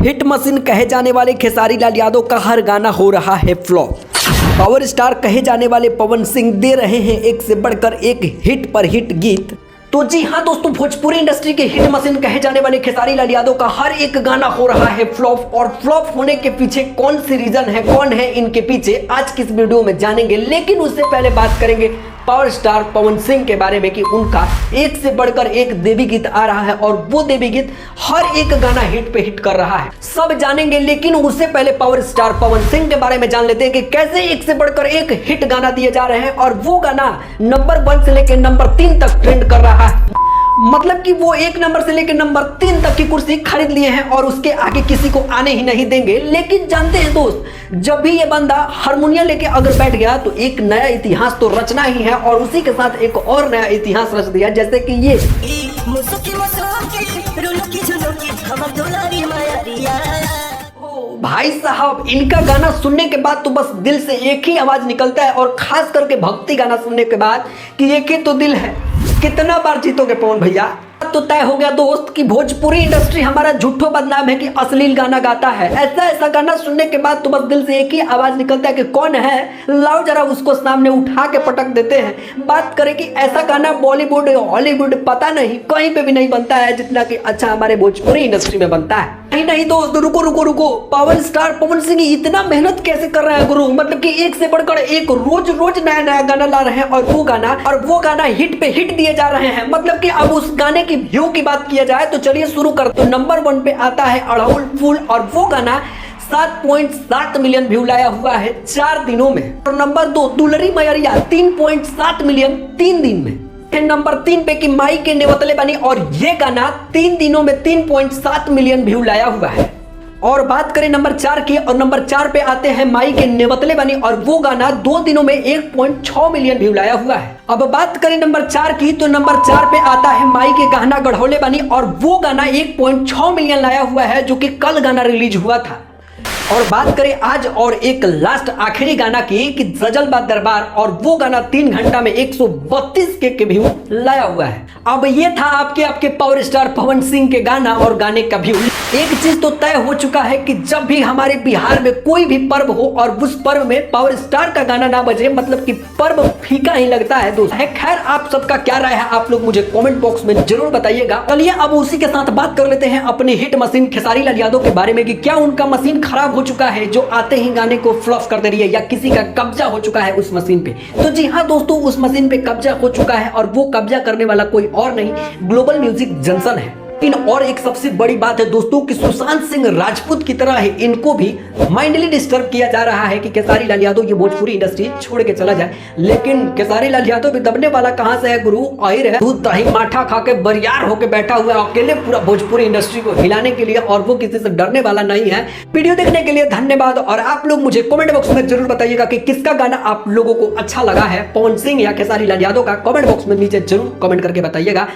Hit machine कहे जाने वाले खेसारी लाल यादव का हर गाना हो रहा है फ्लॉप। पावर स्टार कहे जाने वाले पवन सिंह दे रहे हैं एक से बढ़कर एक हिट पर हिट गीत। तो जी हाँ दोस्तों, भोजपुरी इंडस्ट्री के हिट मशीन कहे जाने वाले खेसारी लाल यादव का हर एक गाना हो रहा है फ्लॉप। और फ्लॉप होने के पीछे कौन सी रीजन है, कौन है इनके पीछे, आज की इस वीडियो में जानेंगे। लेकिन उससे पहले बात करेंगे पावर स्टार पवन सिंह के बारे में कि उनका एक से बढ़कर एक देवी गीत आ रहा है और वो देवी गीत हर एक गाना हिट पे हिट कर रहा है, सब जानेंगे। लेकिन उससे पहले पावर स्टार पवन सिंह के बारे में जान लेते हैं कि कैसे एक से बढ़कर एक हिट गाना दिए जा रहे हैं और वो गाना नंबर 1 से लेकर नंबर 3 तक ट्रेंड कर रहा है। मतलब कि वो 1 नंबर से लेकर नंबर 3 तक की कुर्सी खरीद लिए हैं और उसके आगे किसी को आने ही नहीं देंगे। लेकिन जानते हैं दोस्त, जब भी ये बंदा हारमोनियम लेके अगर बैठ गया तो एक नया इतिहास तो रचना ही है और उसी के साथ एक और नया इतिहास रच दिया, जैसे कि ये भाई साहब, इनका गाना सुनने के बाद तो बस दिल से एक ही आवाज निकलता है और खास करके भक्ति गाना सुनने के बाद कि एक ही तो दिल है। कितना बार जीतोगे पवन भैया? तो तय हो गया दोस्त कि भोजपुरी इंडस्ट्री हमारा झूठो बदनाम है कि अश्लील गाना गाता है। ऐसा गाना सुनने के बाद तो बस दिल से एक ही आवाज निकलता है कि कौन है, लाओ जरा उसको सामने उठा के पटक देते हैं। बात करें कि ऐसा गाना बॉलीवुड हॉलीवुड पता नहीं कहीं पे भी नहीं बनता है जितना कि अच्छा हमारे भोजपुरी इंडस्ट्री में बनता है। नहीं दोस्त, रुको, पावर स्टार पवन सिंह इतना मेहनत कैसे कर रहे हैं गुरु? मतलब कि एक से बढ़कर एक रोज नया गाना ला रहे हैं और वो गाना हिट पे हिट दिए जा रहे हैं। मतलब कि अब उस गाने की व्यू की बात किया जाए तो चलिए शुरू करते। तो नंबर 1 पे आता है अड़हुल फूल और वो गाना 7.7 मिलियन व्यू लाया हुआ है 4 दिनों में। और नंबर 2 दुलरी मैया 3.7 मिलियन 3 दिन में। नंबर 3 पे कि माई के नेवतले बनी और ये गाना 3 दिनों में 3.7 मिलियन व्यू लाया हुआ है। और बात करें नंबर 4 की, और नंबर 4 पे आते हैं माई के नेवतले बनी और वो गाना 2 दिनों में 1.6 मिलियन व्यू लाया हुआ है। अब बात करें नंबर 4 की, तो नंबर 4 पे आता है माई के गाना गढ़ौले बनी और वो गाना 1.6 मिलियन लाया हुआ है, जो कि कल गाना रिलीज हुआ था। और बात करें आज और एक लास्ट आखिरी गाना की कि सजल बा दरबार और वो गाना 3 घंटा में 132 के व्यू लाया हुआ है। अब ये था आपके पावर स्टार पवन सिंह के गाना और गाने का व्यू। एक चीज तो तय हो चुका है कि जब भी हमारे बिहार में कोई भी पर्व हो और उस पर्व में पावर स्टार का गाना ना बजे, मतलब कि पर्व फीका ही लगता है दोस्त। खैर, आप सबका क्या राय है आप लोग मुझे कमेंट बॉक्स में जरूर बताइएगा। चलिए अब उसी के साथ बात कर लेते हैं अपने हिट मशीन खेसारी लाल यादव के बारे में कि क्या उनका मशीन खराब हो चुका है जो आते ही गाने को फ्लॉप कर दे रही है, या किसी का कब्जा हो चुका है उस मशीन पे। तो जी हाँ दोस्तों, उस मशीन पे कब्जा हो चुका है और वो कब्जा करने वाला कोई और नहीं, ग्लोबल म्यूजिक जंक्शन है। और एक सबसे बड़ी बात है दोस्तों कि सुशांत सिंह राजपूत की तरह है इनको भी माइंडली डिस्टर्ब किया जा रहा है कि खेसारी लाल यादव ये भोजपुरी इंडस्ट्री छोड़ के चला जाए। लेकिन खेसारी लाल यादव भी दबने वाला कहां से है गुरु? आहिर है, दूध दही माठा खा के बरियार होकर बैठा हुआ है अकेले पूरा भोजपुरी इंडस्ट्री को हिलाने के लिए, और वो किसी से डरने वाला नहीं है। वीडियो देखने के लिए धन्यवाद। और आप लोग मुझे कमेंट बॉक्स में जरूर बताइएगा कि किसका गाना आप लोगों को अच्छा लगा है, पवन सिंह या खेसारी लाल यादव का। कमेंट बॉक्स में नीचे जरूर कमेंट करके बताइएगा।